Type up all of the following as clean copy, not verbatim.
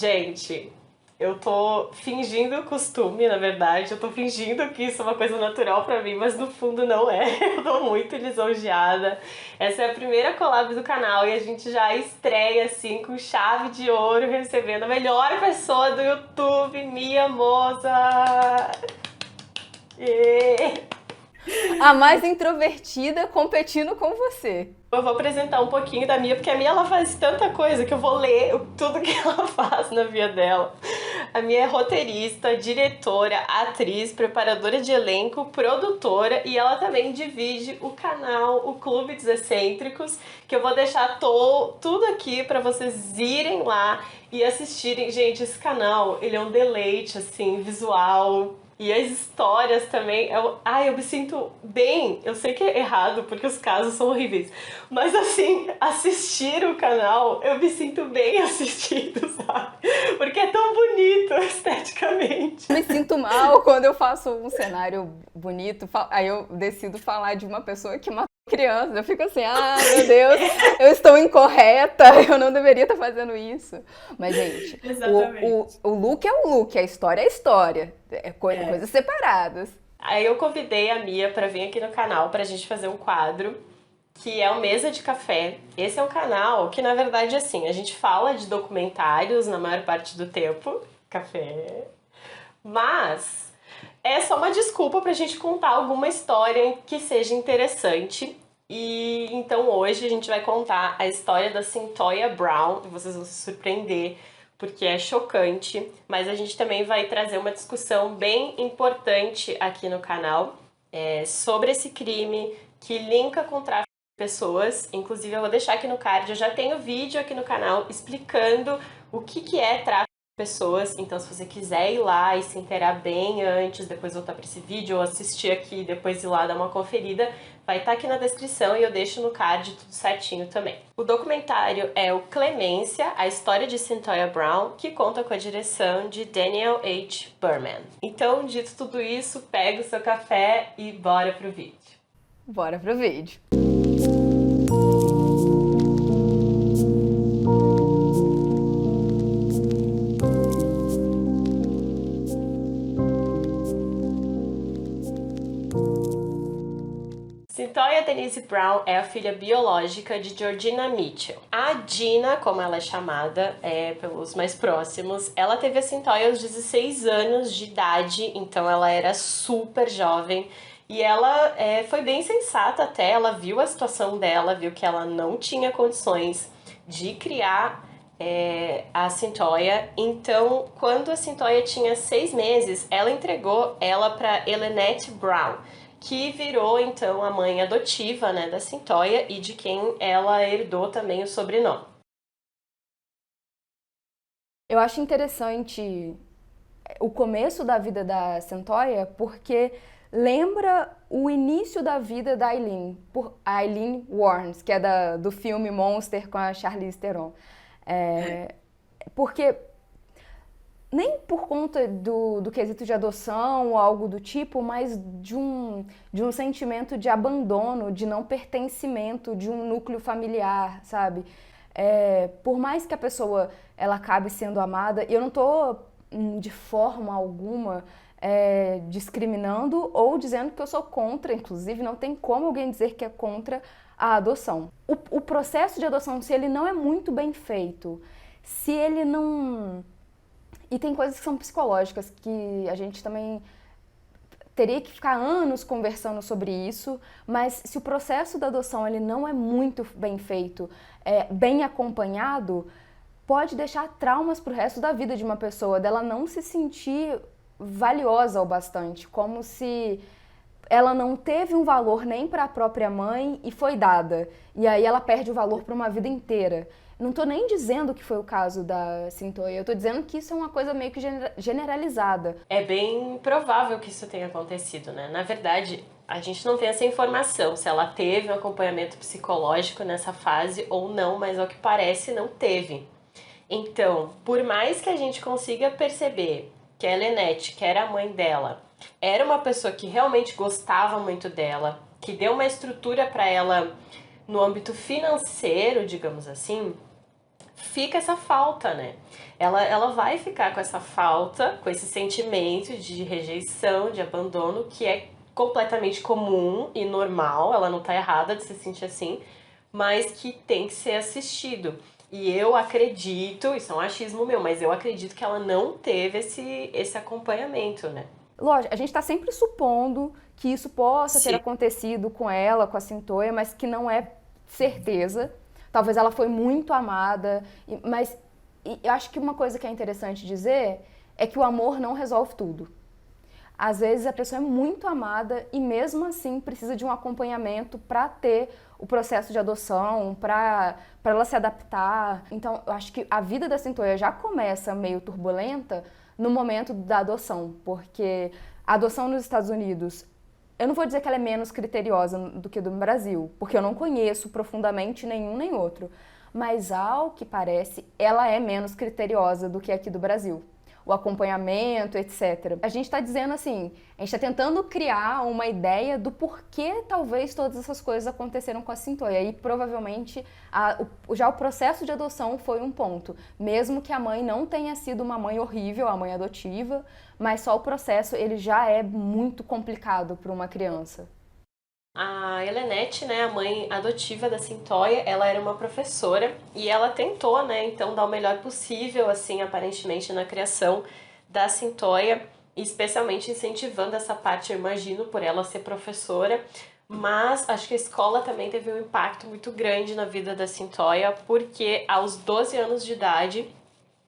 Gente, eu tô fingindo costume, na verdade. Eu tô fingindo que isso é uma coisa natural pra mim, mas no fundo não é. Eu tô muito lisonjeada. Essa é a primeira collab do canal e a gente já estreia assim com chave de ouro, recebendo a melhor pessoa do YouTube, Mia Moza. Yeah. A mais introvertida competindo com você. Eu vou apresentar um pouquinho da Mia, porque a Mia ela faz tanta coisa que eu vou ler tudo que ela faz na vida dela. A Mia é roteirista, diretora, atriz, preparadora de elenco, produtora e ela também divide o canal, o Clube dos Excêntricos, que eu vou deixar tudo aqui para vocês irem lá e assistirem. Gente, esse canal, ele é um deleite, assim, visual, e as histórias também, eu me sinto bem. Eu sei que é errado, porque os casos são horríveis. Mas assim, assistir o canal, eu me sinto bem assistindo, sabe? Porque é tão bonito esteticamente. Me sinto mal quando eu faço um cenário bonito, aí eu decido falar de uma pessoa que matou criança. Eu fico assim, meu Deus, eu estou incorreta, eu não deveria estar fazendo isso. Mas, gente, Exatamente. o look é o look, a história é a história. É. Coisas separadas. Aí eu convidei a Mia pra vir aqui no canal pra gente fazer um quadro que é o Mesa de Café. Esse é um canal que, na verdade, assim, a gente fala de documentários na maior parte do tempo, café, mas é só uma desculpa pra gente contar alguma história que seja interessante. E então hoje a gente vai contar a história da Cyntoia Brown, e vocês vão se surpreender porque é chocante, mas a gente também vai trazer uma discussão bem importante aqui no canal sobre esse crime que linka com tráfico de pessoas. Inclusive eu vou deixar aqui no card, eu já tenho vídeo aqui no canal explicando o que é tráfico pessoas, então se você quiser ir lá e se inteirar bem antes, depois voltar para esse vídeo ou assistir aqui, depois ir lá dar uma conferida, vai estar aqui na descrição e eu deixo no card tudo certinho também. O documentário é o Clemência, a história de Cyntoia Brown, que conta com a direção de Daniel H. Berman. Então, dito tudo isso, pega o seu café e bora pro vídeo. Bora pro vídeo. Cyntoia Denise Brown é a filha biológica de Georgina Mitchell. A Dina, como ela é chamada pelos mais próximos, ela teve a Cyntoia aos 16 anos de idade, então ela era super jovem. E ela foi bem sensata até, ela viu a situação dela, viu que ela não tinha condições de criar a Cyntoia. Então, quando a Cyntoia tinha 6 meses, ela entregou ela para Elenette Brown, que virou então a mãe adotiva, né, da Cyntoia e de quem ela herdou também o sobrenome. Eu acho interessante o começo da vida da Cyntoia porque lembra o início da vida da Aileen, por Aileen Wuornos, que é do filme Monster com a Charlize Theron. Porque nem por conta do quesito de adoção ou algo do tipo, mas de um sentimento de abandono, de não pertencimento de um núcleo familiar, sabe? Por mais que a pessoa ela acabe sendo amada, eu não estou de forma alguma discriminando ou dizendo que eu sou contra, inclusive não tem como alguém dizer que é contra a adoção. O processo de adoção, se ele não é muito bem feito, se ele não... E tem coisas que são psicológicas, que a gente também teria que ficar anos conversando sobre isso, mas se o processo da adoção ele não é muito bem feito, bem acompanhado, pode deixar traumas pro resto da vida de uma pessoa, dela não se sentir valiosa o bastante, como se ela não teve um valor nem para a própria mãe e foi dada. E aí ela perde o valor para uma vida inteira. Não tô nem dizendo que foi o caso da Cyntoia, eu tô dizendo que isso é uma coisa meio que generalizada. É bem provável que isso tenha acontecido, né? Na verdade, a gente não tem essa informação se ela teve um acompanhamento psicológico nessa fase ou não, mas ao que parece não teve. Então, por mais que a gente consiga perceber que a Elenette, que era a mãe dela, era uma pessoa que realmente gostava muito dela, que deu uma estrutura para ela no âmbito financeiro, digamos assim, fica essa falta, né? Ela vai ficar com essa falta, com esse sentimento de rejeição, de abandono, que é completamente comum e normal, ela não tá errada de se sentir assim, mas que tem que ser assistido. E eu acredito, isso é um achismo meu, mas eu acredito que ela não teve esse acompanhamento, né? Lógico, a gente está sempre supondo que isso possa ter Sim. acontecido com ela, com a Cyntoia, mas que não é certeza. Talvez ela foi muito amada, mas eu acho que uma coisa que é interessante dizer é que o amor não resolve tudo. Às vezes a pessoa é muito amada e mesmo assim precisa de um acompanhamento para ter o processo de adoção, para ela se adaptar. Então, eu acho que a vida da Cyntoia já começa meio turbulenta no momento da adoção, porque a adoção nos Estados Unidos, eu não vou dizer que ela é menos criteriosa do que do Brasil, porque eu não conheço profundamente nenhum nem outro, mas ao que parece, ela é menos criteriosa do que aqui do Brasil. O acompanhamento, etc. A gente está dizendo assim, a gente está tentando criar uma ideia do porquê talvez todas essas coisas aconteceram com a Cyntoia. E provavelmente já o processo de adoção foi um ponto. Mesmo que a mãe não tenha sido uma mãe horrível, a mãe adotiva, mas só o processo ele já é muito complicado para uma criança. A Helenette, né, a mãe adotiva da Cyntoia, ela era uma professora e ela tentou, né, então dar o melhor possível, assim, aparentemente na criação da Cyntoia, especialmente incentivando essa parte, eu imagino, por ela ser professora, mas acho que a escola também teve um impacto muito grande na vida da Cyntoia, porque aos 12 anos de idade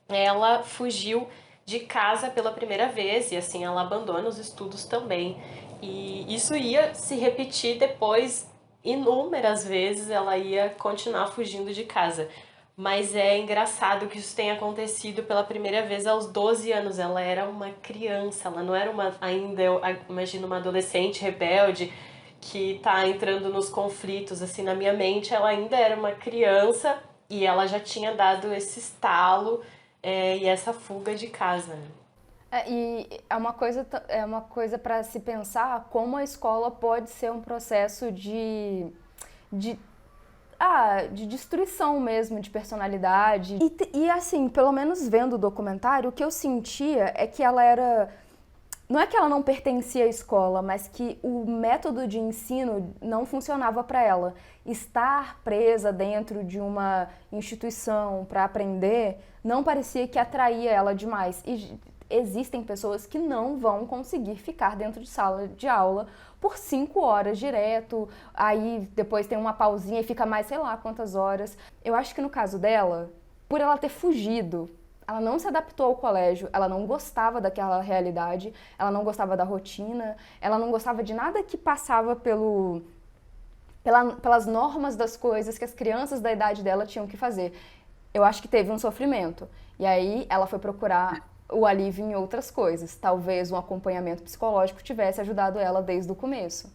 ela fugiu de casa pela primeira vez e assim ela abandona os estudos também. E isso ia se repetir depois, inúmeras vezes ela ia continuar fugindo de casa. Mas é engraçado que isso tenha acontecido pela primeira vez aos 12 anos. Ela era uma criança, ela não era uma ainda, eu imagino, uma adolescente rebelde que tá entrando nos conflitos. Assim, na minha mente, ela ainda era uma criança e ela já tinha dado esse estalo e essa fuga de casa, né? E é uma coisa para se pensar como a escola pode ser um processo de, de destruição mesmo de personalidade. E assim, pelo menos vendo o documentário, o que eu sentia é que ela era. Não é que ela não pertencia à escola, mas que o método de ensino não funcionava para ela. Estar presa dentro de uma instituição para aprender não parecia que atraía ela demais. E existem pessoas que não vão conseguir ficar dentro de sala de aula por 5 horas direto, aí depois tem uma pausinha e fica mais sei lá quantas horas. Eu acho que no caso dela, por ela ter fugido, ela não se adaptou ao colégio, ela não gostava daquela realidade, ela não gostava da rotina, ela não gostava de nada que passava pelas normas das coisas que as crianças da idade dela tinham que fazer. Eu acho que teve um sofrimento. E aí ela foi procurar o alívio em outras coisas. Talvez um acompanhamento psicológico tivesse ajudado ela desde o começo.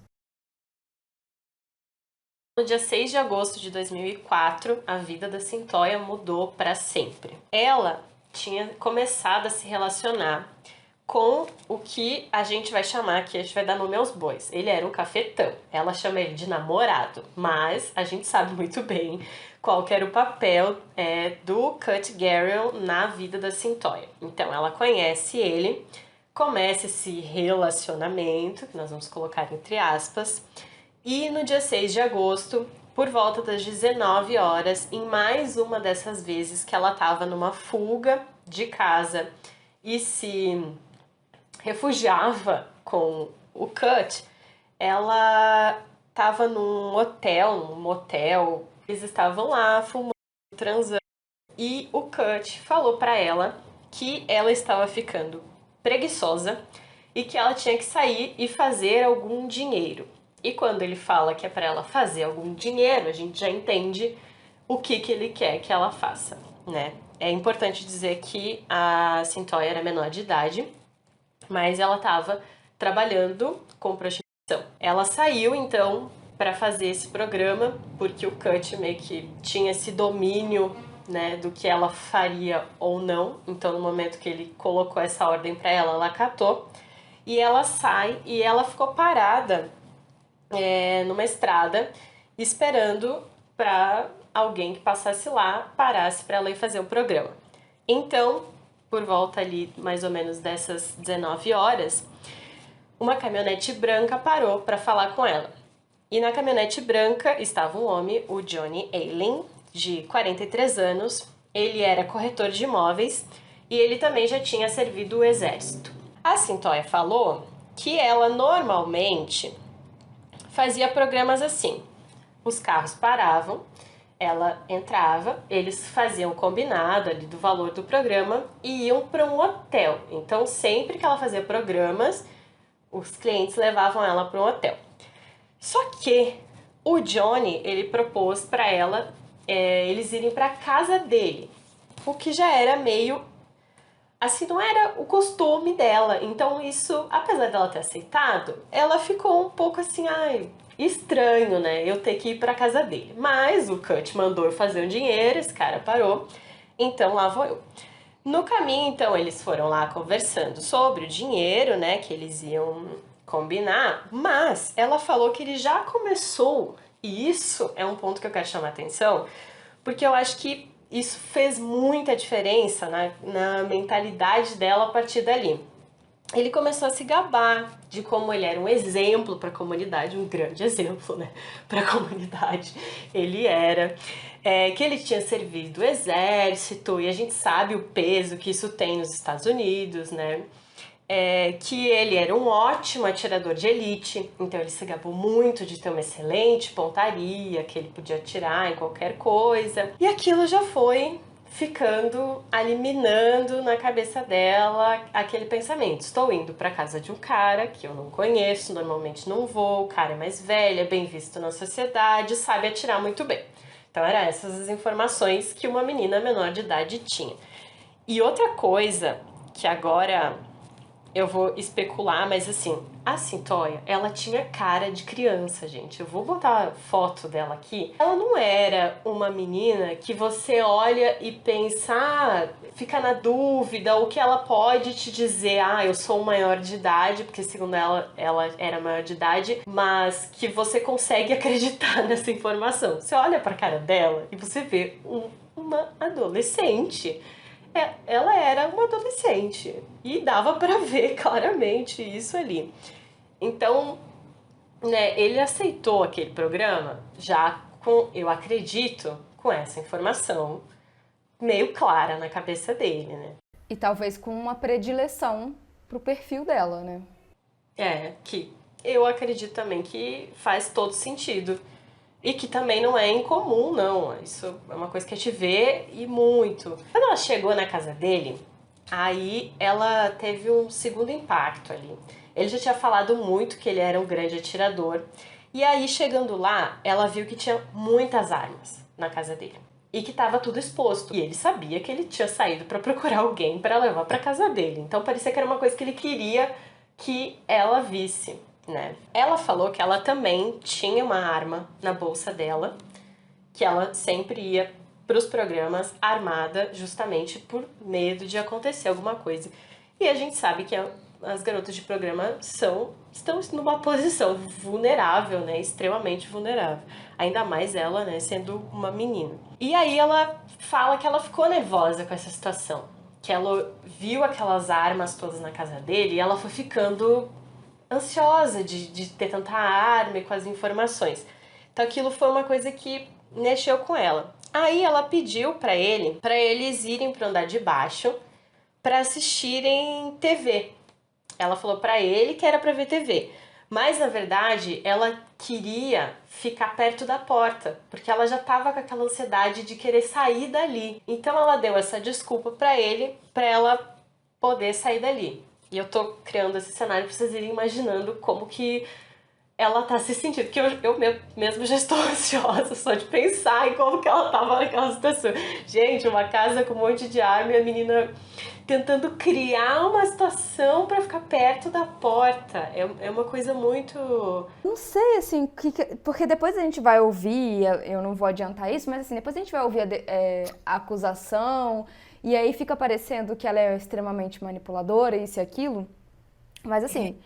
No dia 6 de agosto de 2004, a vida da Cyntoia mudou para sempre. Ela tinha começado a se relacionar com o que a gente vai chamar aqui, a gente vai dar nome aos bois. Ele era um cafetão. Ela chama ele de namorado, mas a gente sabe muito bem qual que era o papel do Kurt Garrell na vida da Cyntoia. Então, ela conhece ele, começa esse relacionamento, que nós vamos colocar entre aspas, e no dia 6 de agosto, por volta das 19 horas, em mais uma dessas vezes que ela estava numa fuga de casa e se refugiava com o Kurt, ela estava num hotel, num motel, eles estavam lá fumando, transando, e o Kurt falou para ela que ela estava ficando preguiçosa e que ela tinha que sair e fazer algum dinheiro. E quando ele fala que é para ela fazer algum dinheiro, a gente já entende o que ele quer que ela faça, né? É importante dizer que a Cyntoia era menor de idade, mas ela estava trabalhando com prostituição. Ela saiu, então, para fazer esse programa, porque o Kurt meio que tinha esse domínio, né, do que ela faria ou não. Então, no momento que ele colocou essa ordem para ela, ela acatou. E ela sai e ela ficou parada numa estrada, esperando para alguém que passasse lá, parasse para ela ir fazer o programa. Então, por volta ali mais ou menos dessas 19 horas, uma caminhonete branca parou para falar com ela. E na caminhonete branca estava um homem, o Johnny Ayling, de 43 anos. Ele era corretor de imóveis e ele também já tinha servido o exército. A Cyntoia falou que ela normalmente fazia programas assim. Os carros paravam, ela entrava, eles faziam o combinado ali do valor do programa e iam para um hotel. Então, sempre que ela fazia programas, os clientes levavam ela para um hotel. Só que o Johnny, ele propôs para ela eles irem para casa dele, o que já era meio assim, não era o costume dela. Então isso, apesar dela ter aceitado, ela ficou um pouco assim, ai, estranho, né, eu ter que ir para casa dele. Mas o Kurt mandou eu fazer um dinheiro, esse cara parou, então lá vou eu. No caminho, então, eles foram lá conversando sobre o dinheiro, né, que eles iam combinar, mas ela falou que ele já começou, e isso é um ponto que eu quero chamar a atenção, porque eu acho que isso fez muita diferença na mentalidade dela a partir dali. Ele começou a se gabar de como ele era um exemplo para a comunidade, um grande exemplo, né, para a comunidade. Ele era, que ele tinha servido o exército, e a gente sabe o peso que isso tem nos Estados Unidos, né, que ele era um ótimo atirador de elite, então ele se gabou muito de ter uma excelente pontaria, que ele podia atirar em qualquer coisa, e aquilo já foi ficando, eliminando na cabeça dela aquele pensamento: estou indo para casa de um cara que eu não conheço, normalmente não vou, o cara é mais velho, é bem visto na sociedade, sabe atirar muito bem. Então eram essas as informações que uma menina menor de idade tinha. E outra coisa que agora eu vou especular, mas assim, a Cyntoia, ela tinha cara de criança, gente. Eu vou botar a foto dela aqui. Ela não era uma menina que você olha e pensa, fica na dúvida, o que ela pode te dizer, eu sou maior de idade, porque segundo ela era maior de idade, mas que você consegue acreditar nessa informação. Você olha pra cara dela e você vê uma adolescente. Ela era uma adolescente e dava pra ver claramente isso ali. Então, né, ele aceitou aquele programa já com, eu acredito, com essa informação meio clara na cabeça dele, né? E talvez com uma predileção pro perfil dela, né? Que eu acredito também que faz todo sentido. E que também não é incomum, não. Isso é uma coisa que a gente vê e muito. Quando ela chegou na casa dele, aí ela teve um segundo impacto ali. Ele já tinha falado muito que ele era um grande atirador. E aí, chegando lá, ela viu que tinha muitas armas na casa dele. E que estava tudo exposto. E ele sabia que ele tinha saído para procurar alguém para levar para casa dele. Então parecia que era uma coisa que ele queria que ela visse, né? Ela falou que ela também tinha uma arma na bolsa dela, que ela sempre ia para os programas armada justamente por medo de acontecer alguma coisa. E a gente sabe que as garotas de programa estão numa posição vulnerável, né? Extremamente vulnerável. Ainda mais ela, né? Sendo uma menina. E aí ela fala que ela ficou nervosa com essa situação. Que ela viu aquelas armas todas na casa dele e ela foi ficando ansiosa de ter tanta arma e com as informações. Então aquilo foi uma coisa que mexeu com ela. Aí ela pediu para eles irem para o andar de baixo para assistirem TV. Ela falou para ele que era para ver TV, mas na verdade ela queria ficar perto da porta, porque ela já estava com aquela ansiedade de querer sair dali. Então ela deu essa desculpa para ela poder sair dali. E eu tô criando esse cenário pra vocês irem imaginando como que ela tá se sentindo. Porque eu mesmo já estou ansiosa só de pensar em como que ela tava naquela situação. Gente, uma casa com um monte de arma e a menina tentando criar uma situação pra ficar perto da porta. É uma coisa muito... Não sei, assim, porque depois a gente vai ouvir, eu não vou adiantar isso, mas assim, depois a gente vai ouvir a acusação, e aí fica parecendo que ela é extremamente manipuladora, isso e aquilo. Mas assim,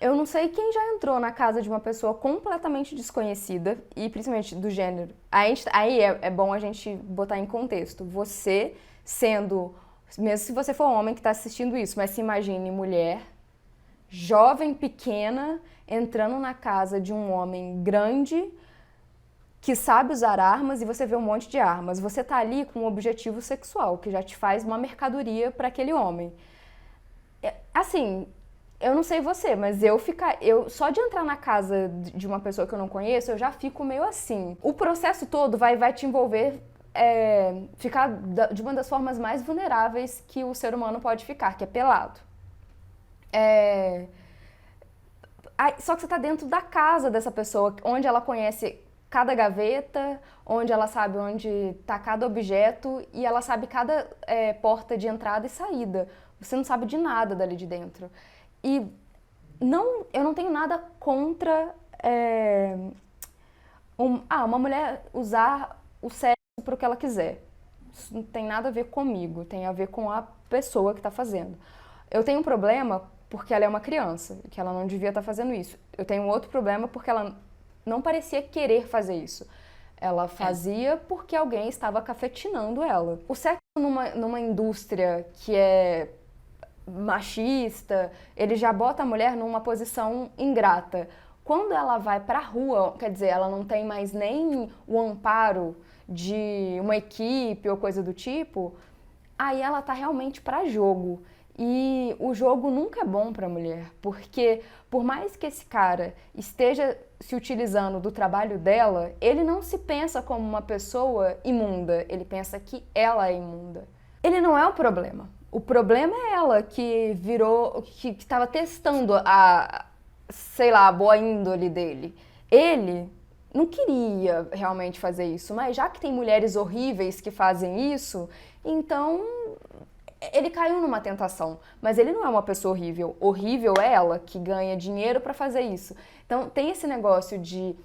Eu não sei quem já entrou na casa de uma pessoa completamente desconhecida, e principalmente do gênero. Aí é bom a gente botar em contexto. Você sendo, mesmo se você for homem que está assistindo isso, mas se imagine mulher, jovem, pequena, entrando na casa de um homem grande que sabe usar armas e você vê um monte de armas. Você tá ali com um objetivo sexual, que já te faz uma mercadoria para aquele homem. Assim, eu não sei você, mas eu só de entrar na casa de uma pessoa que eu não conheço, eu já fico meio assim. O processo todo vai te envolver ficar de uma das formas mais vulneráveis que o ser humano pode ficar, que é pelado. Só que você tá dentro da casa dessa pessoa, onde ela conhece cada gaveta, onde ela sabe onde está cada objeto e ela sabe cada porta de entrada e saída. Você não sabe de nada dali de dentro. E eu não tenho nada contra uma mulher usar o sexo para o que ela quiser. Isso não tem nada a ver comigo, tem a ver com a pessoa que está fazendo. Eu tenho um problema porque ela é uma criança, que ela não devia estar fazendo isso. Eu tenho outro problema porque ela não parecia querer fazer isso. Ela fazia porque alguém estava cafetinando ela. O sexo numa indústria que é machista, ele já bota a mulher numa posição ingrata. Quando ela vai pra rua, quer dizer, ela não tem mais nem o amparo de uma equipe ou coisa do tipo, aí ela tá realmente pra jogo. E o jogo nunca é bom pra mulher, porque por mais que esse cara esteja se utilizando do trabalho dela, ele não se pensa como uma pessoa imunda, ele pensa que ela é imunda. Ele não é o problema. O problema é ela que que estava testando a boa índole dele. Ele não queria realmente fazer isso, mas já que tem mulheres horríveis que fazem isso, então ele caiu numa tentação, mas ele não é uma pessoa horrível. Horrível é ela que ganha dinheiro para fazer isso. Então tem esse negócio de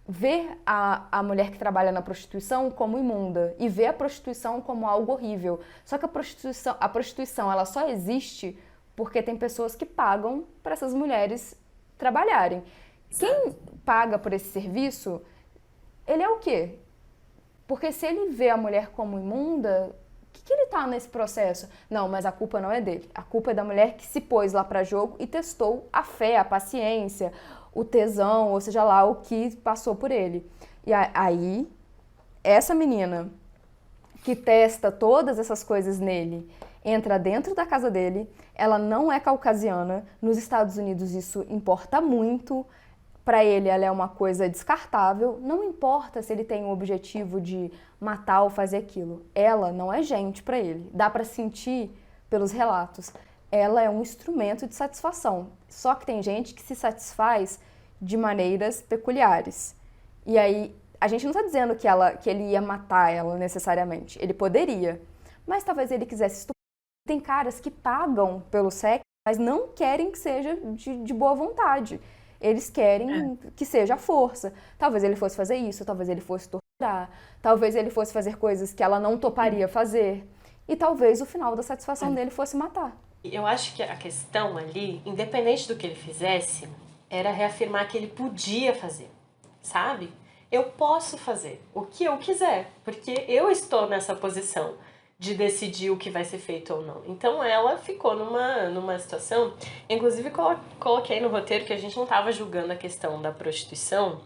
ver a mulher que trabalha na prostituição como imunda e ver a prostituição como algo horrível. Só que a prostituição ela só existe porque tem pessoas que pagam para essas mulheres trabalharem. Quem paga por esse serviço, ele é o quê? Porque se ele vê a mulher como imunda, que ele tá nesse processo? Não, mas a culpa não é dele. A culpa é da mulher que se pôs lá para jogo e testou a fé, a paciência, o tesão, ou seja lá, o que passou por ele. E aí, essa menina que testa todas essas coisas nele, entra dentro da casa dele, ela não é caucasiana, nos Estados Unidos isso importa muito, para ele ela é uma coisa descartável, não importa se ele tem o objetivo de matar ou fazer aquilo, ela não é gente para ele, dá para sentir pelos relatos, ela é um instrumento de satisfação, só que tem gente que se satisfaz de maneiras peculiares, e aí a gente não está dizendo que ele ia matar ela necessariamente, ele poderia, mas talvez ele quisesse estuprar. Tem caras que pagam pelo sexo, mas não querem que seja de boa vontade. Eles querem que seja a força. Talvez ele fosse fazer isso, talvez ele fosse torturar, talvez ele fosse fazer coisas que ela não toparia fazer. E talvez o final da satisfação dele fosse matar. Eu acho que a questão ali, independente do que ele fizesse, era reafirmar que ele podia fazer, sabe? Eu posso fazer o que eu quiser, porque eu estou nessa posição de decidir o que vai ser feito ou não. Então ela ficou numa situação, inclusive coloquei no roteiro que a gente não estava julgando a questão da prostituição,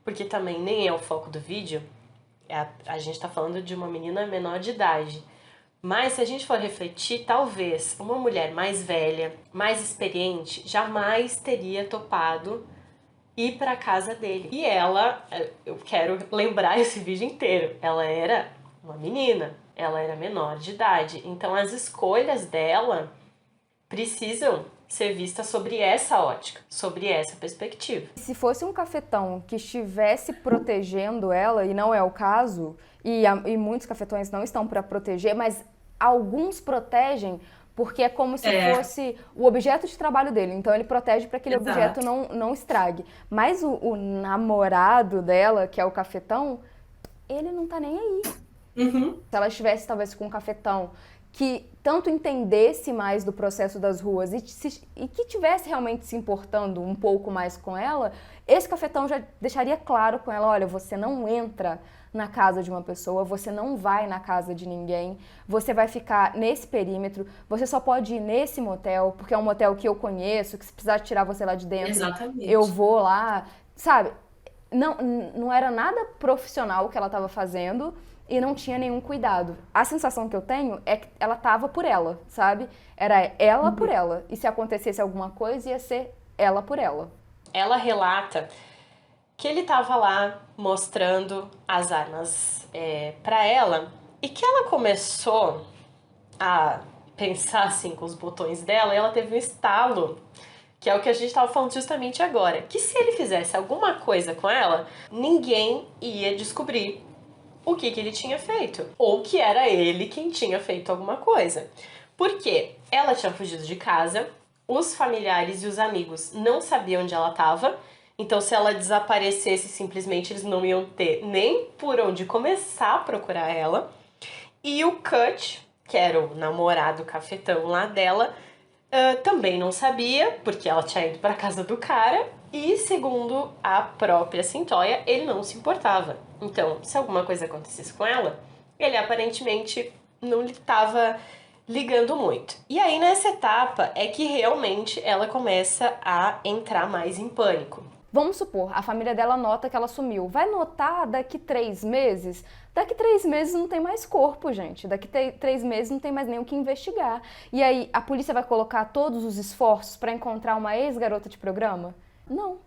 porque também nem é o foco do vídeo, a gente está falando de uma menina menor de idade. Mas se a gente for refletir, talvez uma mulher mais velha, mais experiente, jamais teria topado ir para a casa dele. E ela, eu quero lembrar esse vídeo inteiro, ela era uma menina, ela era menor de idade. Então as escolhas dela precisam ser vistas sobre essa ótica, sobre essa perspectiva. Se fosse um cafetão que estivesse protegendo ela, e não é o caso, e muitos cafetões não estão para proteger, mas alguns protegem porque é como se fosse o objeto de trabalho dele. Então ele protege para que aquele objeto não estrague. Mas o namorado dela, que é o cafetão, ele não tá nem aí. Se ela estivesse talvez com um cafetão que tanto entendesse mais do processo das ruas e que tivesse realmente se importando um pouco mais com ela, esse cafetão já deixaria claro com ela, olha, você não entra na casa de uma pessoa, você não vai na casa de ninguém, você vai ficar nesse perímetro, você só pode ir nesse motel, porque é um motel que eu conheço, que se precisar tirar você lá de dentro, Exatamente. eu vou lá, sabe? Não era nada profissional o que ela estava fazendo e não tinha nenhum cuidado. A sensação que eu tenho é que ela tava por ela, sabe? Era ela por ela. E se acontecesse alguma coisa, ia ser ela por ela. Ela relata que ele tava lá mostrando as armas pra ela e que ela começou a pensar assim com os botões dela e ela teve um estalo, que é o que a gente tava falando justamente agora, que se ele fizesse alguma coisa com ela, ninguém ia descobrir o que ele tinha feito, ou que era ele quem tinha feito alguma coisa. Porque ela tinha fugido de casa, os familiares e os amigos não sabiam onde ela estava, então se ela desaparecesse simplesmente eles não iam ter nem por onde começar a procurar ela. E o Kurt, que era o namorado cafetão lá dela, também não sabia, porque ela tinha ido para casa do cara, e segundo a própria Cyntoia, ele não se importava. Então, se alguma coisa acontecesse com ela, ele aparentemente não estava ligando muito. E aí, nessa etapa, é que realmente ela começa a entrar mais em pânico. Vamos supor, a família dela nota que ela sumiu. Vai notar daqui 3 meses? Daqui 3 meses não tem mais corpo, gente. Daqui 3 meses não tem mais nem o que investigar. E aí, a polícia vai colocar todos os esforços para encontrar uma ex-garota de programa? Não.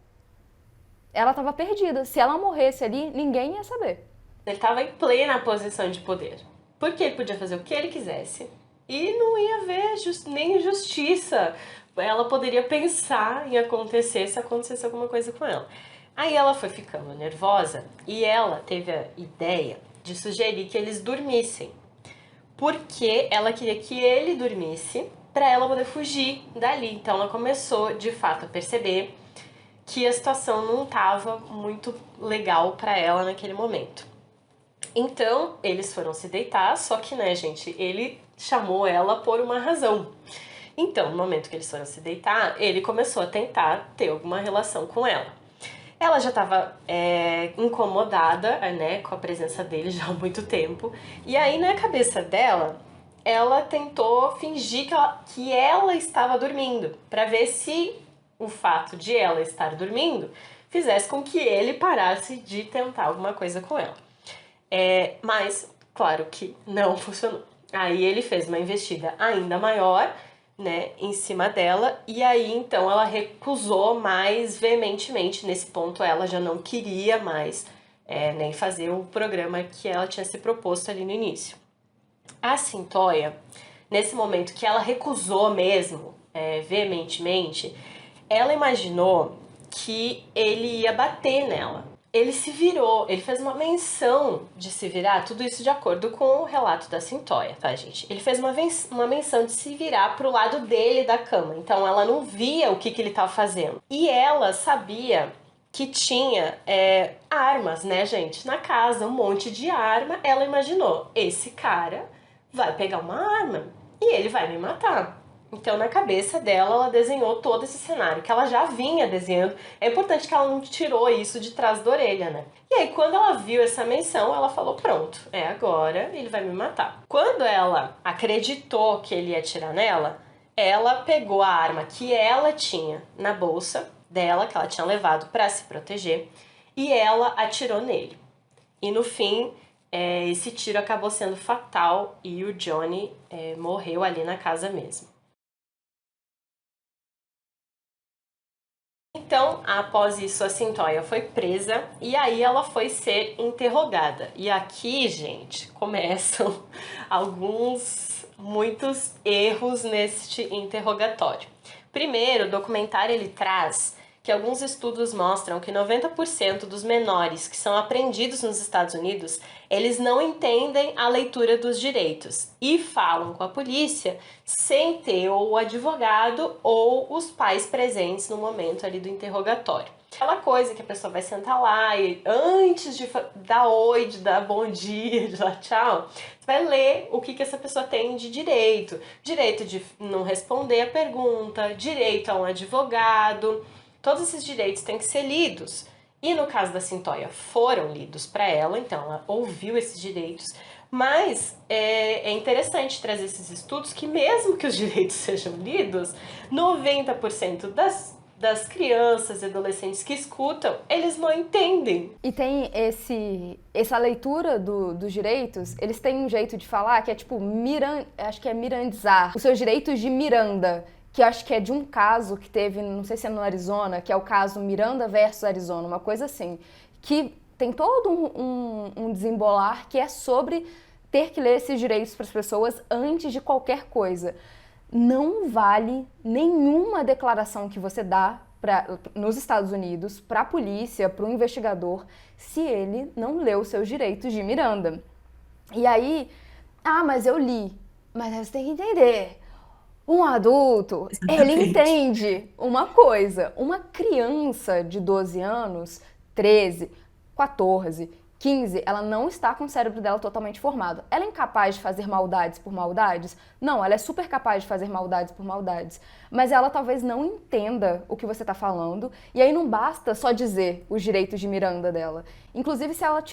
Ela estava perdida. Se ela morresse ali, ninguém ia saber. Ele estava em plena posição de poder. Porque ele podia fazer o que ele quisesse. E não ia haver nem justiça. Ela poderia pensar em acontecer se acontecesse alguma coisa com ela. Aí ela foi ficando nervosa e ela teve a ideia de sugerir que eles dormissem. Porque ela queria que ele dormisse para ela poder fugir dali. Então ela começou, de fato, a perceber que a situação não estava muito legal para ela naquele momento. Então, eles foram se deitar, só que, né, gente, ele chamou ela por uma razão. Então, no momento que eles foram se deitar, ele começou a tentar ter alguma relação com ela. Ela já estava incomodada, né, com a presença dele já há muito tempo. E aí, na cabeça dela, ela tentou fingir que ela estava dormindo, para ver se o fato de ela estar dormindo fizesse com que ele parasse de tentar alguma coisa com ela. Mas, claro que não funcionou. Aí ele fez uma investida ainda maior, né, em cima dela, e aí então ela recusou mais veementemente. Nesse ponto ela já não queria mais nem fazer o programa que ela tinha se proposto ali no início. A Cyntoia, nesse momento que ela recusou mesmo, veementemente, ela imaginou que ele ia bater nela. Ele se virou, ele fez uma menção de se virar, tudo isso de acordo com o relato da Cyntoia, tá, gente? Ele fez uma menção de se virar pro lado dele da cama, então ela não via o que ele estava fazendo. E ela sabia que tinha armas, né, gente, na casa, um monte de arma. Ela imaginou, esse cara vai pegar uma arma e ele vai me matar. Então, na cabeça dela, ela desenhou todo esse cenário que ela já vinha desenhando. É importante que ela não tirou isso de trás da orelha, né? E aí, quando ela viu essa menção, ela falou, pronto, agora ele vai me matar. Quando ela acreditou que ele ia atirar nela, ela pegou a arma que ela tinha na bolsa dela, que ela tinha levado para se proteger, e ela atirou nele. E no fim, esse tiro acabou sendo fatal e o Johnny morreu ali na casa mesmo. Então, após isso, a Cyntoia foi presa e aí ela foi ser interrogada. E aqui, gente, começam muitos erros neste interrogatório. Primeiro, o documentário ele traz que alguns estudos mostram que 90% dos menores que são apreendidos nos Estados Unidos, eles não entendem a leitura dos direitos e falam com a polícia sem ter ou o advogado ou os pais presentes no momento ali do interrogatório. Aquela coisa que a pessoa vai sentar lá e antes de dar oi, de dar bom dia, de dar tchau, você vai ler o que essa pessoa tem de direito. Direito de não responder a pergunta, direito a um advogado. Todos esses direitos têm que ser lidos. E no caso da Cyntoia, foram lidos para ela, então ela ouviu esses direitos. Mas é interessante trazer esses estudos que mesmo que os direitos sejam lidos, 90% das crianças e adolescentes que escutam, eles não entendem. E tem essa leitura dos direitos, eles têm um jeito de falar que é tipo, acho que é mirandizar, os seus direitos de Miranda, que eu acho que é de um caso que teve, não sei se é no Arizona, que é o caso Miranda versus Arizona, uma coisa assim, que tem todo um desembolar que é sobre ter que ler esses direitos para as pessoas antes de qualquer coisa. Não vale nenhuma declaração que você dá nos Estados Unidos para a polícia, para o investigador, se ele não leu os seus direitos de Miranda. E aí, mas eu li. Mas você tem que entender. Um adulto, ele entende uma coisa. Uma criança de 12 anos, 13, 14, 15, ela não está com o cérebro dela totalmente formado. Ela é incapaz de fazer maldades por maldades? Não, ela é super capaz de fazer maldades por maldades. Mas ela talvez não entenda o que você está falando, e aí não basta só dizer os direitos de Miranda dela. Inclusive, se ela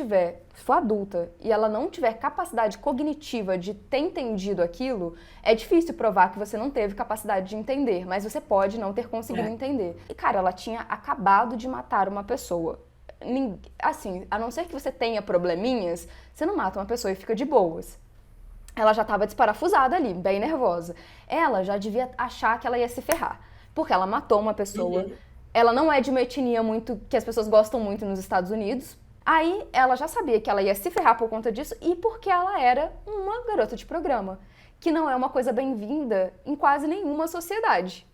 for adulta, e ela não tiver capacidade cognitiva de ter entendido aquilo, é difícil provar que você não teve capacidade de entender, mas você pode não ter conseguido entender. E, cara, ela tinha acabado de matar uma pessoa. Assim, a não ser que você tenha probleminhas, você não mata uma pessoa e fica de boas. Ela já estava desparafusada ali, bem nervosa. Ela já devia achar que ela ia se ferrar, porque ela matou uma pessoa. Ela não é de uma etnia que as pessoas gostam muito nos Estados Unidos. Aí ela já sabia que ela ia se ferrar por conta disso e porque ela era uma garota de programa, que não é uma coisa bem-vinda em quase nenhuma sociedade,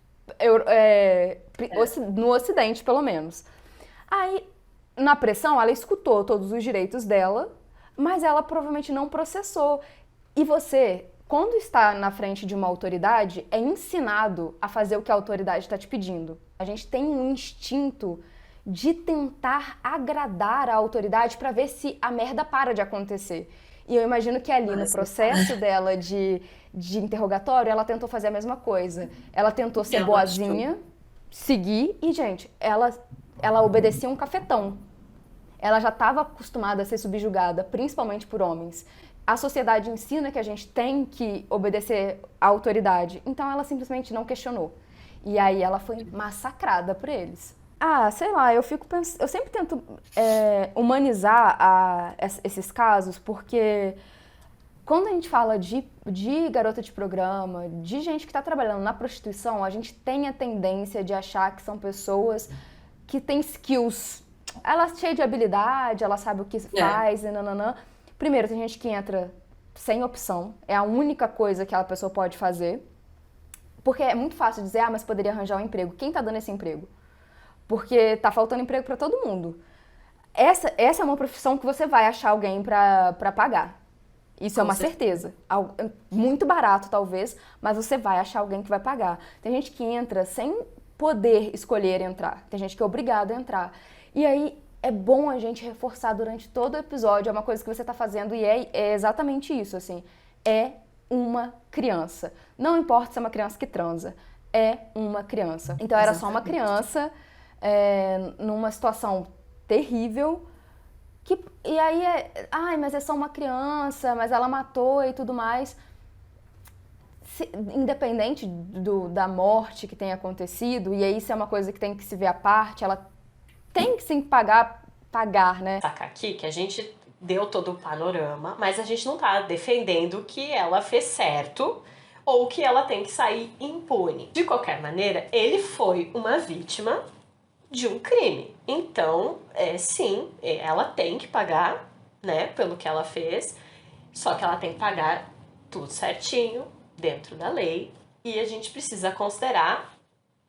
no Ocidente pelo menos. Aí, na pressão, ela escutou todos os direitos dela, mas ela provavelmente não processou. E você, quando está na frente de uma autoridade, é ensinado a fazer o que a autoridade está te pedindo. A gente tem um instinto de tentar agradar a autoridade para ver se a merda para de acontecer. E eu imagino que ali no processo dela de interrogatório, ela tentou fazer a mesma coisa. Ela tentou ser boazinha, seguir, e, gente, ela obedecia um cafetão. Ela já estava acostumada a ser subjugada, principalmente por homens. A sociedade ensina que a gente tem que obedecer à autoridade, então ela simplesmente não questionou. E aí ela foi massacrada por eles. Sei lá, eu sempre tento humanizar esses casos, porque quando a gente fala de garota de programa, de gente que está trabalhando na prostituição, a gente tem a tendência de achar que são pessoas que têm skills. Ela é cheia de habilidade, ela sabe o que faz, e nananã. Primeiro, tem gente que entra sem opção, é a única coisa que aquela pessoa pode fazer. Porque é muito fácil dizer, mas poderia arranjar um emprego. Quem tá dando esse emprego? Porque tá faltando emprego para todo mundo. Essa é uma profissão que você vai achar alguém para pagar. Isso é uma certeza. Muito barato, talvez, mas você vai achar alguém que vai pagar. Tem gente que entra sem poder escolher entrar. Tem gente que é obrigada a entrar. E aí é bom a gente reforçar durante todo o episódio, é uma coisa que você tá fazendo e é exatamente isso, assim. É uma criança. Não importa se é uma criança que transa. É uma criança. Então era só uma criança numa situação terrível. E aí mas é só uma criança, mas ela matou e tudo mais. Independente da morte que tenha acontecido, e aí isso é uma coisa que tem que se ver à parte, ela tem que sim pagar, né? Sacar aqui que a gente deu todo o panorama, mas a gente não tá defendendo que ela fez certo ou que ela tem que sair impune. De qualquer maneira, ele foi uma vítima de um crime. Então, sim, ela tem que pagar, né, pelo que ela fez, só que ela tem que pagar tudo certinho, dentro da lei, e a gente precisa considerar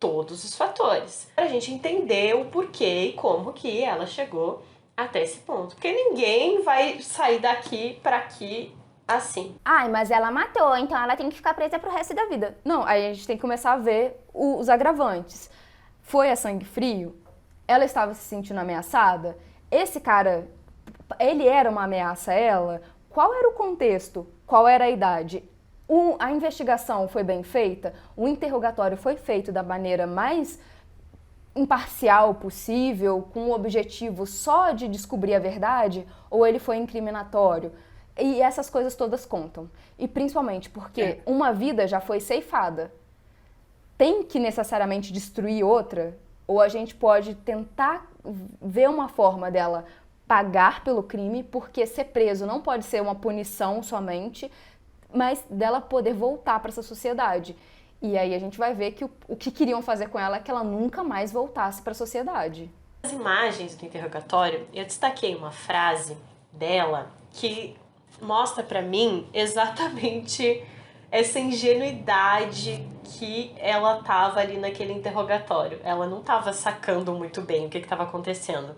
todos os fatores, pra gente entender o porquê e como que ela chegou até esse ponto. Porque ninguém vai sair daqui pra aqui assim. Ai, mas ela matou, então ela tem que ficar presa pro resto da vida. Não, aí a gente tem que começar a ver os agravantes. Foi a sangue frio? Ela estava se sentindo ameaçada? Esse cara, ele era uma ameaça a ela? Qual era o contexto? Qual era a idade? A investigação foi bem feita? O interrogatório foi feito da maneira mais imparcial possível, com o objetivo só de descobrir a verdade? Ou ele foi incriminatório? E essas coisas todas contam. E principalmente porque uma vida já foi ceifada. Tem que necessariamente destruir outra? Ou a gente pode tentar ver uma forma dela pagar pelo crime, porque ser preso não pode ser uma punição somente, mas dela poder voltar para essa sociedade. E aí a gente vai ver que o que queriam fazer com ela é que ela nunca mais voltasse para a sociedade. As imagens do interrogatório, eu destaquei uma frase dela que mostra pra mim exatamente essa ingenuidade que ela tava ali naquele interrogatório. Ela não tava sacando muito bem o que estava acontecendo.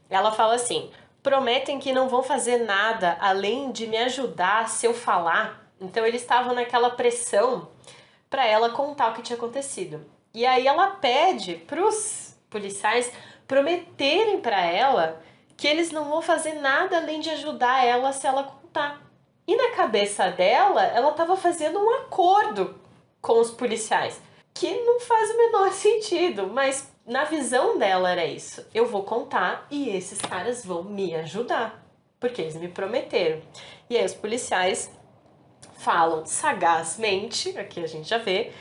Ela fala assim: prometem que não vão fazer nada além de me ajudar se eu falar. Então eles estavam naquela pressão para ela contar o que tinha acontecido. E aí ela pede pros policiais prometerem para ela que eles não vão fazer nada além de ajudar ela se ela contar. E na cabeça dela, ela estava fazendo um acordo com os policiais, que não faz o menor sentido, mas na visão dela era isso. Eu vou contar e esses caras vão me ajudar, porque eles me prometeram. E aí os policiais falam sagazmente, aqui a gente já vê,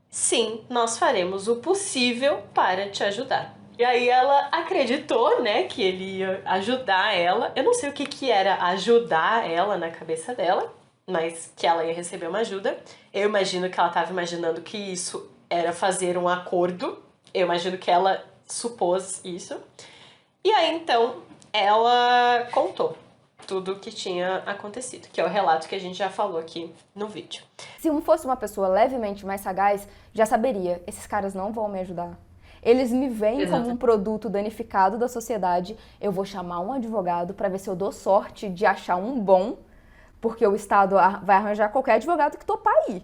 sim, nós faremos o possível para te ajudar. E aí ela acreditou, né, que ele ia ajudar ela. Eu não sei o que era ajudar ela na cabeça dela, mas que ela ia receber uma ajuda. Eu imagino que ela estava imaginando que isso era fazer um acordo. Eu imagino que ela supôs isso. E aí, então, ela contou tudo o que tinha acontecido, que é o relato que a gente já falou aqui no vídeo. Se fosse uma pessoa levemente mais sagaz, já saberia, esses caras não vão me ajudar. Eles me veem como um produto danificado da sociedade, eu vou chamar um advogado para ver se eu dou sorte de achar um bom, porque o Estado vai arranjar qualquer advogado que topar aí.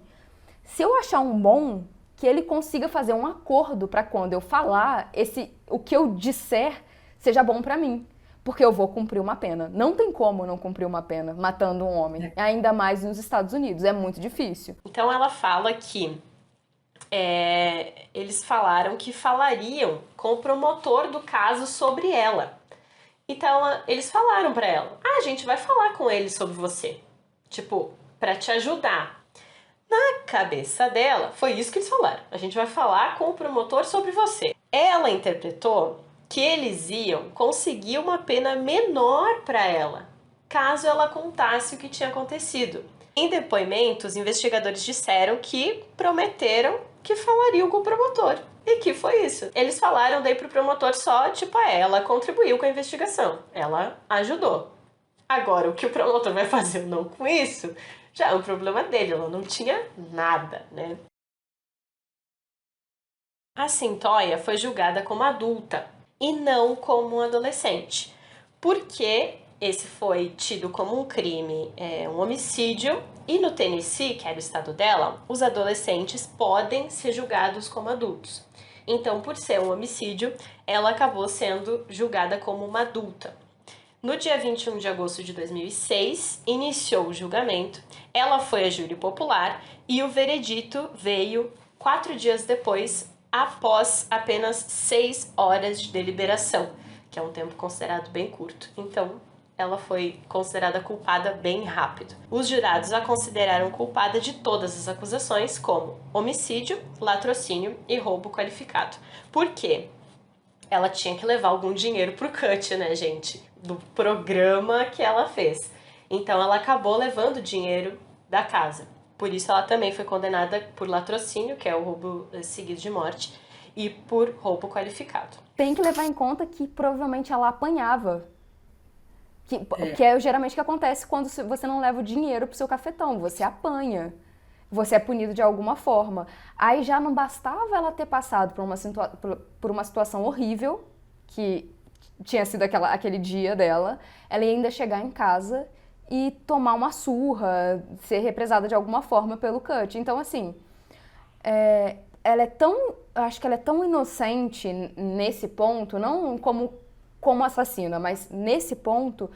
Se eu achar um bom, que ele consiga fazer um acordo para quando eu falar, o que eu disser seja bom para mim. Porque eu vou cumprir uma pena. Não tem como não cumprir uma pena matando um homem. Ainda mais nos Estados Unidos. É muito difícil. Então ela fala que eles falaram que falariam com o promotor do caso sobre ela. Então eles falaram pra ela: a gente vai falar com ele sobre você. Tipo, pra te ajudar. Na cabeça dela, foi isso que eles falaram. A gente vai falar com o promotor sobre você. Ela interpretou que eles iam conseguir uma pena menor para ela, caso ela contasse o que tinha acontecido. Em depoimento, os investigadores disseram que prometeram que falariam com o promotor. E que foi isso. Eles falaram daí pro promotor só, tipo, ela contribuiu com a investigação. Ela ajudou. Agora, o que o promotor vai fazer ou não com isso, já é um problema dele. Ela não tinha nada, né? A Cyntoia foi julgada como adulta e não como um adolescente, porque esse foi tido como um crime, um homicídio, e no Tennessee, que era o estado dela, os adolescentes podem ser julgados como adultos. Então, por ser um homicídio, ela acabou sendo julgada como uma adulta. No dia 21 de agosto de 2006, iniciou o julgamento, ela foi a júri popular e o veredito veio 4 dias depois, após apenas 6 horas de deliberação, que é um tempo considerado bem curto. Então, ela foi considerada culpada bem rápido. Os jurados a consideraram culpada de todas as acusações, como homicídio, latrocínio e roubo qualificado. Por quê? Ela tinha que levar algum dinheiro pro cut, né, gente? Do programa que ela fez. Então, ela acabou levando dinheiro da casa. Por isso, ela também foi condenada por latrocínio, que é o roubo seguido de morte, e por roubo qualificado. Tem que levar em conta que provavelmente ela apanhava. Que é geralmente o que acontece quando você não leva o dinheiro pro seu cafetão, você apanha. você é punido de alguma forma. Aí já não bastava ela ter passado por uma situação horrível, que tinha sido aquele dia dela, ela ia ainda chegar em casa e tomar uma surra, ser represada de alguma forma pelo Kurt. Então, assim, ela é tão, eu acho que ela é tão inocente nesse ponto, não como assassina, mas nesse ponto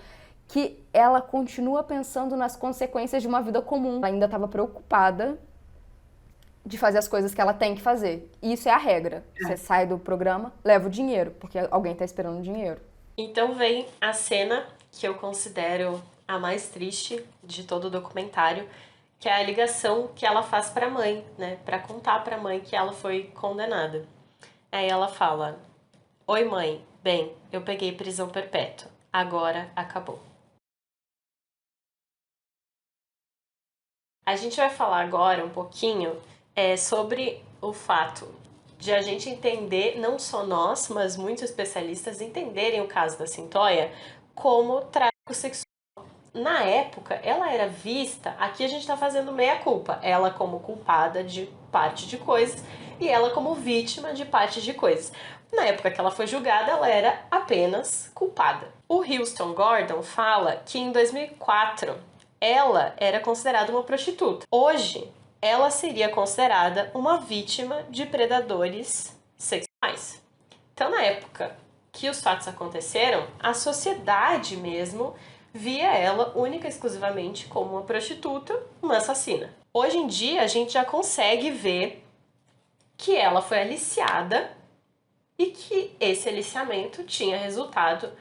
que ela continua pensando nas consequências de uma vida comum. Ela ainda estava preocupada de fazer as coisas que ela tem que fazer. E isso é a regra. Você sai do programa, leva o dinheiro, porque alguém está esperando o dinheiro. Então vem a cena que eu considero a mais triste de todo o documentário, que é a ligação que ela faz para a mãe, né? Para contar para a mãe que ela foi condenada. Aí ela fala: "Oi, mãe. Bem, eu peguei prisão perpétua. Agora acabou." A gente vai falar agora um pouquinho sobre o fato de a gente entender, não só nós, mas muitos especialistas entenderem o caso da Cyntoia como tráfico sexual. Na época, ela era vista, aqui a gente está fazendo meia-culpa, ela como culpada de parte de coisas e ela como vítima de parte de coisas. Na época que ela foi julgada, ela era apenas culpada. O Houston Gordon fala que em 2004 ela era considerada uma prostituta. Hoje, ela seria considerada uma vítima de predadores sexuais. Então, na época que os fatos aconteceram, a sociedade mesmo via ela única e exclusivamente como uma prostituta, uma assassina. Hoje em dia, a gente já consegue ver que ela foi aliciada e que esse aliciamento tinha resultado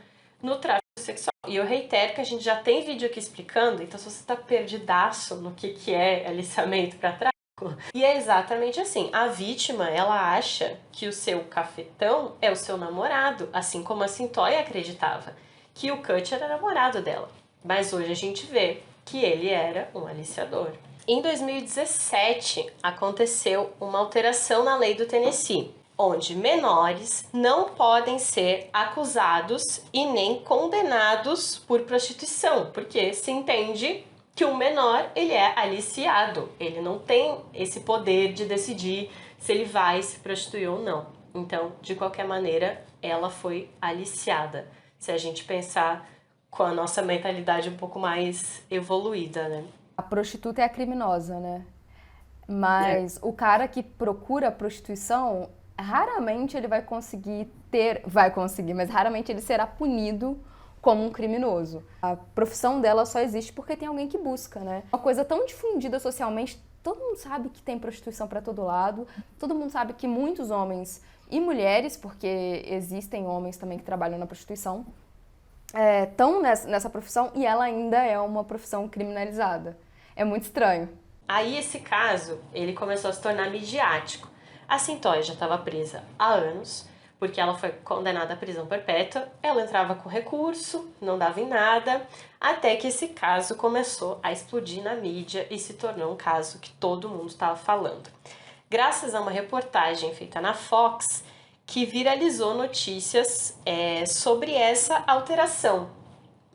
no tráfico sexual. E eu reitero que a gente já tem vídeo aqui explicando, então se você tá perdidaço no que é aliciamento para tráfico, e é exatamente assim, a vítima, ela acha que o seu cafetão é o seu namorado, assim como a Cyntoia acreditava que o Kurt era namorado dela. Mas hoje a gente vê que ele era um aliciador. Em 2017, aconteceu uma alteração na lei do Tennessee, onde menores não podem ser acusados e nem condenados por prostituição, porque se entende que o menor, ele é aliciado, ele não tem esse poder de decidir se ele vai se prostituir ou não. Então, de qualquer maneira, ela foi aliciada, se a gente pensar com a nossa mentalidade um pouco mais evoluída, né? A prostituta é a criminosa, né? Mas o cara que procura a prostituição, raramente ele vai conseguir, mas raramente ele será punido como um criminoso. A profissão dela só existe porque tem alguém que busca, né? Uma coisa tão difundida socialmente, todo mundo sabe que tem prostituição para todo lado, todo mundo sabe que muitos homens e mulheres, porque existem homens também que trabalham na prostituição, estão nessa profissão e ela ainda é uma profissão criminalizada. É muito estranho. Aí esse caso, ele começou a se tornar midiático. A Cyntoia já estava presa há anos, porque ela foi condenada à prisão perpétua, ela entrava com recurso, não dava em nada, até que esse caso começou a explodir na mídia e se tornou um caso que todo mundo estava falando. Graças a uma reportagem feita na Fox, que viralizou notícias sobre essa alteração.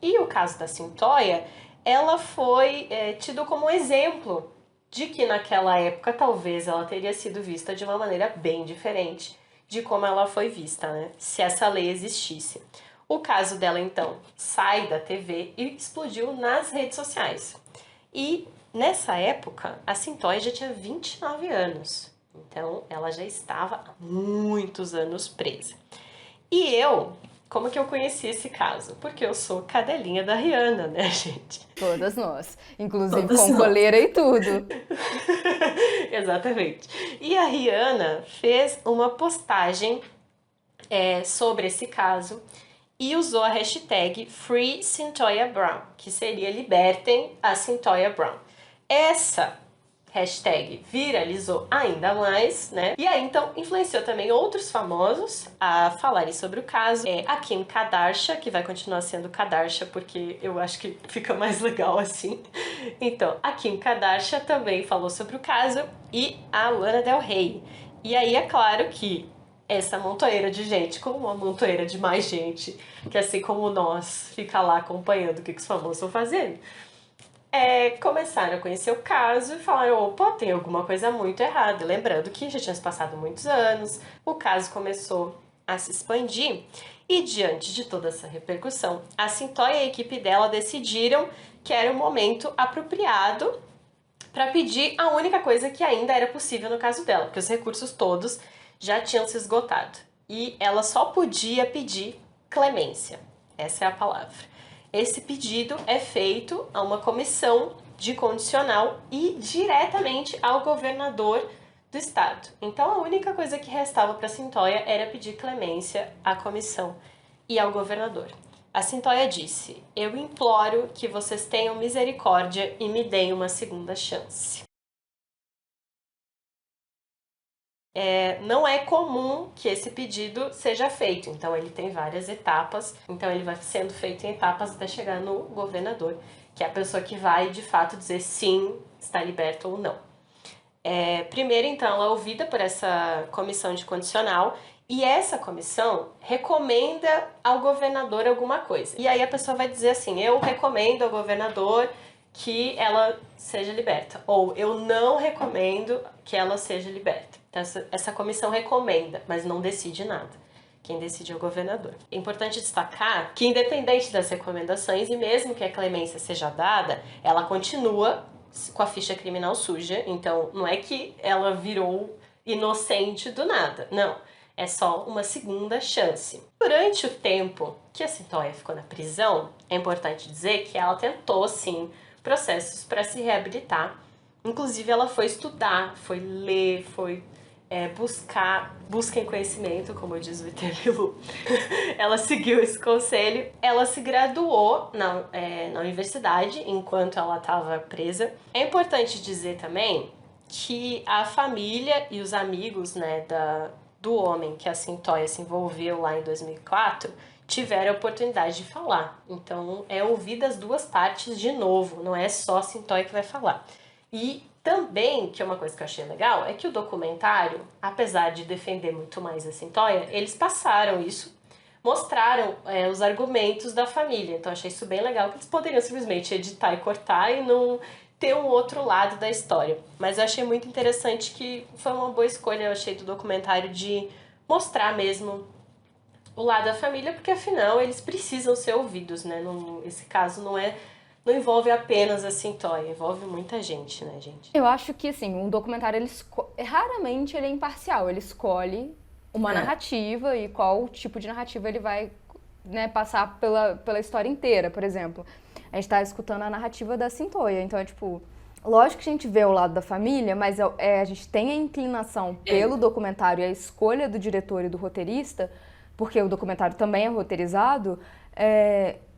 E o caso da Cyntoia, ela foi tido como exemplo de que naquela época talvez ela teria sido vista de uma maneira bem diferente de como ela foi vista, né? Se essa lei existisse. O caso dela, então, sai da TV e explodiu nas redes sociais. E nessa época, a Cyntoia já tinha 29 anos. Então, ela já estava há muitos anos presa. E como que eu conheci esse caso? Porque eu sou cadelinha da Rihanna, né, gente? Todas nós. Inclusive com coleira e tudo. Exatamente. E a Rihanna fez uma postagem sobre esse caso e usou a hashtag Free Cyntoia Brown, que seria libertem a Cyntoia Brown. Essa hashtag viralizou ainda mais, né? E aí, então, influenciou também outros famosos a falarem sobre o caso. A Kim Kardashian, que vai continuar sendo Kardashian, porque eu acho que fica mais legal assim. Então, a Kim Kardashian também falou sobre o caso e a Lana Del Rey. E aí, é claro que essa montoeira de gente, como uma montoeira de mais gente, que assim como nós, fica lá acompanhando o que os famosos estão fazendo, começaram a conhecer o caso e falaram, opa, tem alguma coisa muito errada. Lembrando que já tinha se passado muitos anos, o caso começou a se expandir e diante de toda essa repercussão, a Cyntoia e a equipe dela decidiram que era o momento apropriado para pedir a única coisa que ainda era possível no caso dela, porque os recursos todos já tinham se esgotado. E ela só podia pedir clemência. Essa é a palavra. Esse pedido é feito a uma comissão de condicional e diretamente ao governador do estado. Então a única coisa que restava para a Cyntoia era pedir clemência à comissão e ao governador. A Cyntoia disse, eu imploro que vocês tenham misericórdia e me deem uma segunda chance. Não é comum que esse pedido seja feito, então ele tem várias etapas, então ele vai sendo feito em etapas até chegar no governador, que é a pessoa que vai de fato dizer sim, está liberto ou não. Primeiro, então, ela é ouvida por essa comissão de condicional e essa comissão recomenda ao governador alguma coisa. E aí a pessoa vai dizer assim, eu recomendo ao governador que ela seja liberta, ou eu não recomendo que ela seja liberta. Então, essa comissão recomenda, mas não decide nada. Quem decide é o governador. É importante destacar que, independente das recomendações, e mesmo que a clemência seja dada, ela continua com a ficha criminal suja. Então, não é que ela virou inocente do nada. Não. É só uma segunda chance. Durante o tempo que a Cyntoia ficou na prisão, é importante dizer que ela tentou, sim, processos para se reabilitar. Inclusive, ela foi estudar, foi ler, foi busquem conhecimento, como diz o Iter Bilu. Ela seguiu esse conselho. Ela se graduou na universidade enquanto ela estava presa. É importante dizer também que a família e os amigos, né, do homem que a Cyntoia se envolveu lá em 2004 tiveram a oportunidade de falar. Então, é ouvir das duas partes de novo, não é só a Cyntoia que vai falar. E também, que é uma coisa que eu achei legal, é que o documentário, apesar de defender muito mais a Cyntoia, eles passaram isso, mostraram os argumentos da família. Então, achei isso bem legal, que eles poderiam simplesmente editar e cortar e não ter um outro lado da história. Mas eu achei muito interessante que foi uma boa escolha, eu achei, do documentário de mostrar mesmo o lado da família, porque afinal eles precisam ser ouvidos, né? Esse caso não envolve apenas a Cyntoia, envolve muita gente, né, gente? Eu acho que, assim, um documentário, raramente ele é imparcial. Ele escolhe uma narrativa e qual tipo de narrativa ele vai, né, passar pela história inteira, por exemplo. A gente tá escutando a narrativa da Cyntoia, então é tipo... Lógico que a gente vê o lado da família, mas a gente tem a inclinação pelo documentário e a escolha do diretor e do roteirista, porque o documentário também é roteirizado,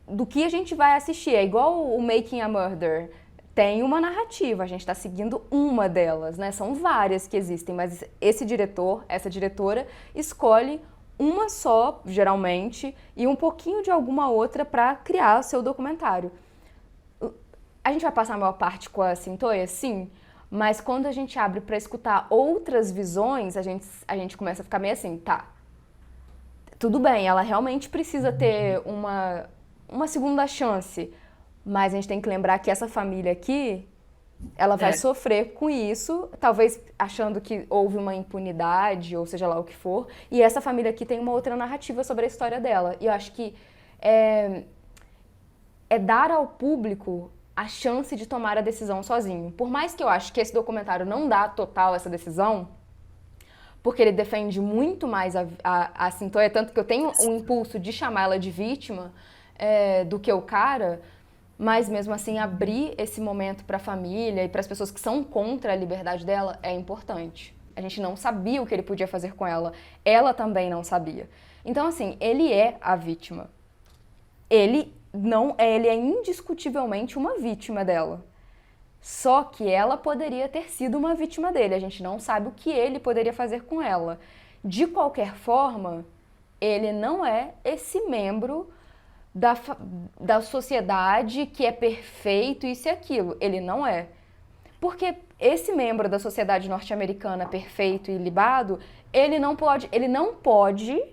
do que a gente vai assistir. É igual o Making a Murder. Tem uma narrativa, a gente está seguindo uma delas, né? São várias que existem, mas esse diretor, essa diretora, escolhe uma só, geralmente, e um pouquinho de alguma outra para criar o seu documentário. A gente vai passar a maior parte com a Cyntoia, sim, mas quando a gente abre para escutar outras visões, a gente começa a ficar meio assim, tá, tudo bem, ela realmente precisa ter uma segunda chance, mas a gente tem que lembrar que essa família aqui, ela vai sofrer com isso, talvez achando que houve uma impunidade, ou seja lá o que for, e essa família aqui tem uma outra narrativa sobre a história dela. E eu acho que é dar ao público a chance de tomar a decisão sozinho. Por mais que eu acho que esse documentário não dá total essa decisão, porque ele defende muito mais a Cyntoia, tanto que eu tenho um impulso de chamar ela de vítima do que o cara, mas mesmo assim abrir esse momento para a família e para as pessoas que são contra a liberdade dela é importante. A gente não sabia o que ele podia fazer com ela também não sabia. Então assim, ele é a vítima. Ele é indiscutivelmente uma vítima dela. Só que ela poderia ter sido uma vítima dele. A gente não sabe o que ele poderia fazer com ela. De qualquer forma, ele não é esse membro da sociedade que é perfeito, isso e aquilo. Ele não é. Porque esse membro da sociedade norte-americana perfeito e libado, ele não pode,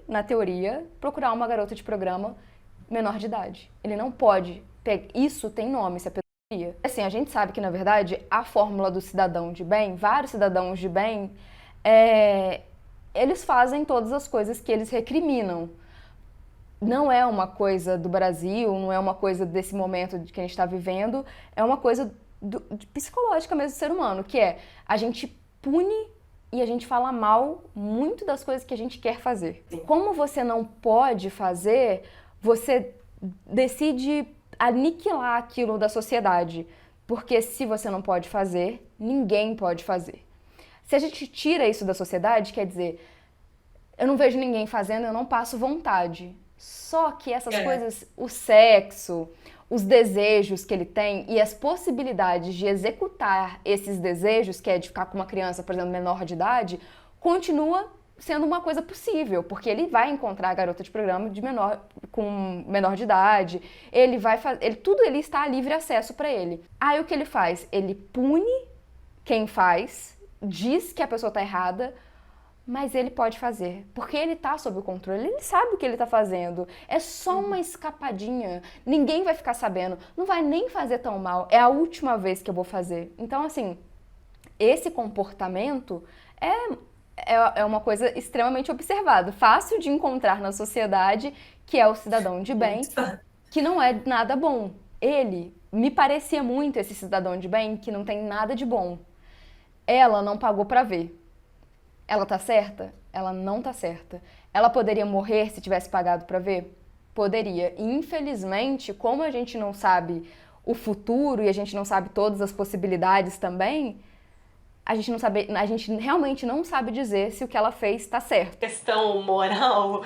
na teoria, procurar uma garota de programa menor de idade. Ele não pode. Isso tem nome. Se a pessoa Assim, a gente sabe que, na verdade, a fórmula do cidadão de bem, vários cidadãos de bem, eles fazem todas as coisas que eles recriminam. Não é uma coisa do Brasil, não é uma coisa desse momento que a gente está vivendo, é uma coisa psicológica mesmo do ser humano, que é a gente pune e a gente fala mal muito das coisas que a gente quer fazer. Como você não pode fazer, você decide aniquilar aquilo da sociedade, porque se você não pode fazer, ninguém pode fazer. Se a gente tira isso da sociedade, quer dizer, eu não vejo ninguém fazendo, eu não passo vontade. Só que essas coisas, o sexo, os desejos que ele tem e as possibilidades de executar esses desejos, que é de ficar com uma criança, por exemplo, menor de idade, continua sendo uma coisa possível, porque ele vai encontrar a garota de programa com menor de idade, ele vai fazer, ele está a livre acesso para ele. Aí o que ele faz? Ele pune quem faz, diz que a pessoa está errada, mas ele pode fazer, porque ele está sob o controle, ele sabe o que ele está fazendo. É só uma escapadinha, ninguém vai ficar sabendo, não vai nem fazer tão mal, é a última vez que eu vou fazer. Então, assim, esse comportamento é uma coisa extremamente observada, fácil de encontrar na sociedade, que é o cidadão de bem, que não é nada bom. Ele me parecia muito esse cidadão de bem que não tem nada de bom. Ela não pagou pra ver. Ela tá certa? Ela não tá certa. Ela poderia morrer se tivesse pagado pra ver? Poderia. E infelizmente, como a gente não sabe o futuro e a gente não sabe todas as possibilidades também, a gente realmente não sabe dizer se o que ela fez está certo. Questão moral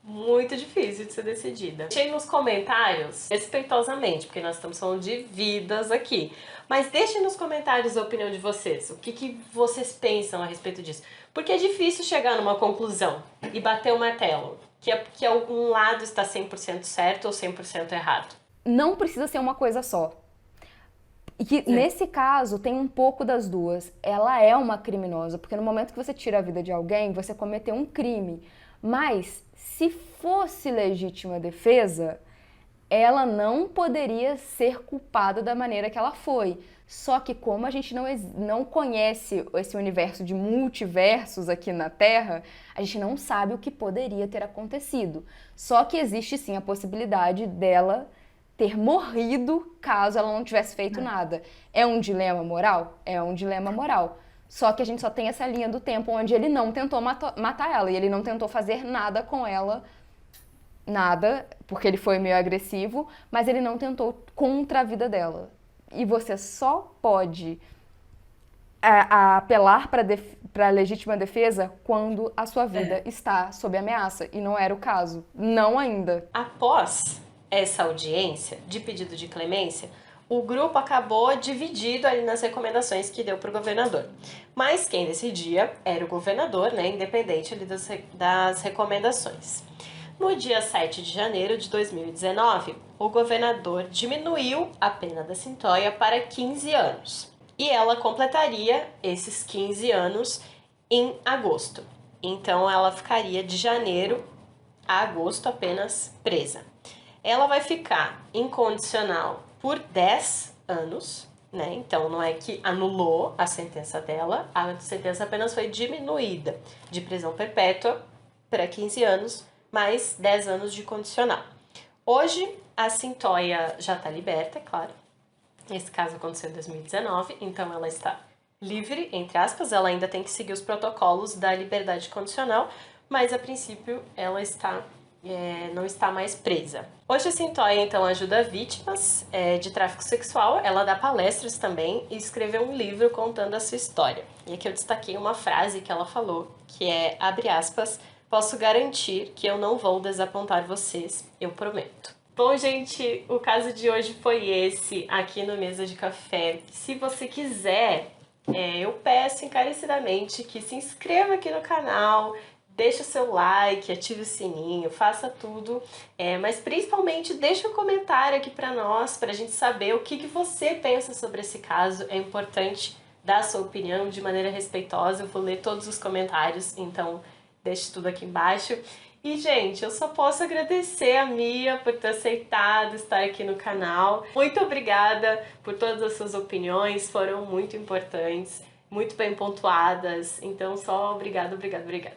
muito difícil de ser decidida. Deixei nos comentários, respeitosamente, porque nós estamos falando de vidas aqui, mas deixem nos comentários a opinião de vocês, o que vocês pensam a respeito disso. Porque é difícil chegar numa conclusão e bater o martelo, que algum lado está 100% certo ou 100% errado. Não precisa ser uma coisa só. E que, nesse caso, tem um pouco das duas. Ela é uma criminosa, porque no momento que você tira a vida de alguém, você cometeu um crime. Mas, se fosse legítima defesa, ela não poderia ser culpada da maneira que ela foi. Só que como a gente não conhece esse universo de multiversos aqui na Terra, a gente não sabe o que poderia ter acontecido. Só que existe sim a possibilidade dela ter morrido caso ela não tivesse feito nada. É um dilema moral? É um dilema moral. Só que a gente só tem essa linha do tempo onde ele não tentou matar ela e ele não tentou fazer nada com ela, nada, porque ele foi meio agressivo, mas ele não tentou contra a vida dela. E você só pode apelar para a legítima defesa quando a sua vida está sob ameaça. E não era o caso. Não ainda. Após essa audiência de pedido de clemência, o grupo acabou dividido ali nas recomendações que deu para o governador. Mas quem decidia era o governador, né, independente ali das recomendações. No dia 7 de janeiro de 2019, o governador diminuiu a pena da Cyntoia para 15 anos. E ela completaria esses 15 anos em agosto. Então ela ficaria de janeiro a agosto apenas presa. Ela vai ficar incondicional por 10 anos, né? Então não é que anulou a sentença dela, a sentença apenas foi diminuída de prisão perpétua para 15 anos, mais 10 anos de condicional. Hoje a Cyntoia já está liberta, é claro. Esse caso aconteceu em 2019, então ela está livre, entre aspas, ela ainda tem que seguir os protocolos da liberdade condicional, mas a princípio ela não está mais presa. Hoje a Cyntoia, então, ajuda vítimas de tráfico sexual, ela dá palestras também e escreveu um livro contando a sua história. E aqui eu destaquei uma frase que ela falou, que é, abre aspas, posso garantir que eu não vou desapontar vocês, eu prometo. Bom, gente, o caso de hoje foi esse aqui no Mesa de Café. Se você quiser, eu peço encarecidamente que se inscreva aqui no canal, deixa o seu like, ative o sininho, faça tudo, mas principalmente deixa um comentário aqui para nós, para a gente saber o que você pensa sobre esse caso. É importante dar a sua opinião de maneira respeitosa, eu vou ler todos os comentários, então deixe tudo aqui embaixo. E, gente, eu só posso agradecer a Mia por ter aceitado estar aqui no canal. Muito obrigada por todas as suas opiniões, foram muito importantes, muito bem pontuadas. Então, só obrigada, obrigada, obrigada.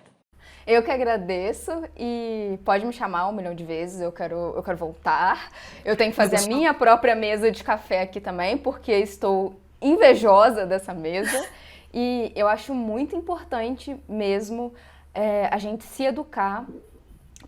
Eu que agradeço e pode me chamar 1 milhão de vezes, eu quero voltar. Eu tenho que fazer a minha própria mesa de café aqui também, porque estou invejosa dessa mesa. E eu acho muito importante mesmo a gente se educar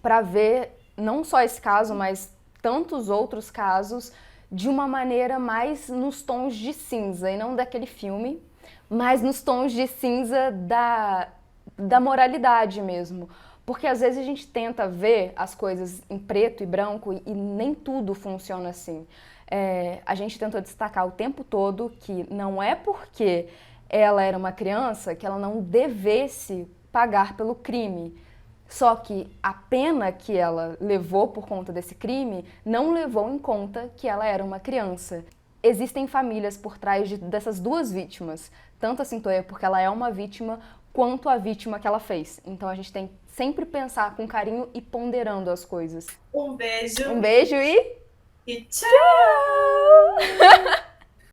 para ver não só esse caso, mas tantos outros casos de uma maneira mais nos tons de cinza, e não daquele filme, mas nos tons de cinza da moralidade mesmo. Porque às vezes a gente tenta ver as coisas em preto e branco e nem tudo funciona assim. A gente tentou destacar o tempo todo que não é porque ela era uma criança que ela não devesse pagar pelo crime. Só que a pena que ela levou por conta desse crime não levou em conta que ela era uma criança. Existem famílias por trás dessas duas vítimas, tanto a Cyntoia porque ela é uma vítima, quanto a vítima que ela fez. Então a gente tem que sempre pensar com carinho e ponderando as coisas. Um beijo. Um beijo E tchau! tchau!